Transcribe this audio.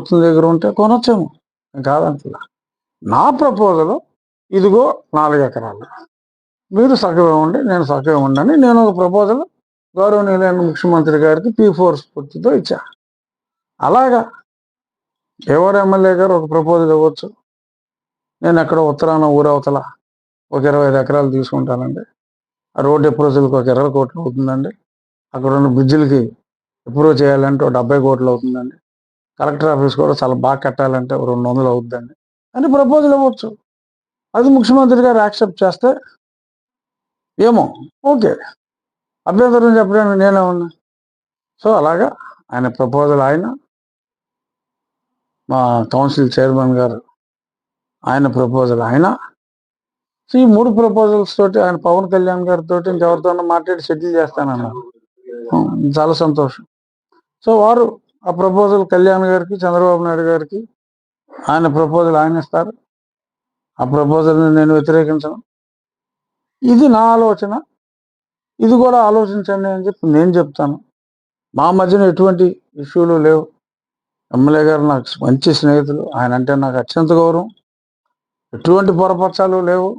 ప్రభుత్వం దగ్గర ఉంటే కొనొచ్చేమో, కాదంటలా. నా ప్రపోజల్ ఇదిగో 4 ఎకరాలు, మీరు సగం ఇవ్వండి, నేను సగం ఇవ్వండి అని నేను ఒక ప్రపోజల్ గౌరవనీయులైన ముఖ్యమంత్రి గారికి P4 స్ఫూర్తితో ఇచ్చా. అలాగా ఎవరు ఎమ్మెల్యే గారు ఒక ప్రపోజల్ ఇవ్వచ్చు. నేను ఎక్కడ ఉత్తరాన ఊరవతల ఒక 25 ఎకరాలు తీసుకుంటానండి, ఆ రోడ్డు అప్రోజల్కి ఒక 20 కోట్లు అవుతుందండి, అక్కడ ఉన్న బ్రిడ్జిలకి అప్రూవ్ చేయాలంటే ఒక 70 కోట్లు అవుతుందండి, కలెక్టర్ ఆఫీస్ కూడా చాలా బాగా కట్టాలంటే ఒక 200 అవుతుందండి అని ప్రపోజల్ ఇవ్వచ్చు. అది ముఖ్యమంత్రి గారు యాక్సెప్ట్ చేస్తే ఏమో ఓకే, అభ్యంతరం చెప్పడానికి నేనే ఉన్నా. సో అలాగా ఆయన ప్రపోజల్, ఆయన మా కౌన్సిల్ చైర్మన్ గారు ఆయన ప్రపోజల్, ఆయన ఈ 3 ప్రపోజల్స్ తోటి ఆయన పవన్ కళ్యాణ్ గారితో ఇంకెవరితో మాట్లాడి సెటిల్ చేస్తానన్నారు. చాలా సంతోషం. సో వారు ఆ ప్రపోజల్ కళ్యాణ్ గారికి, చంద్రబాబు నాయుడు గారికి ఆయన ప్రపోజల్ ఆయన ఇస్తారు. ఆ ప్రపోజల్ని నేను వ్యతిరేకించను. ఇది నా ఆలోచన, ఇది కూడా ఆలోచించండి అని చెప్పి నేను చెప్తాను. మా మధ్యన ఎటువంటి ఇష్యూలు లేవు. ఎమ్మెల్యే గారు నాకు మంచి స్నేహితులు, ఆయన అంటే నాకు అత్యంత గౌరవం, ఎటువంటి పొరపక్షాలు లేవు.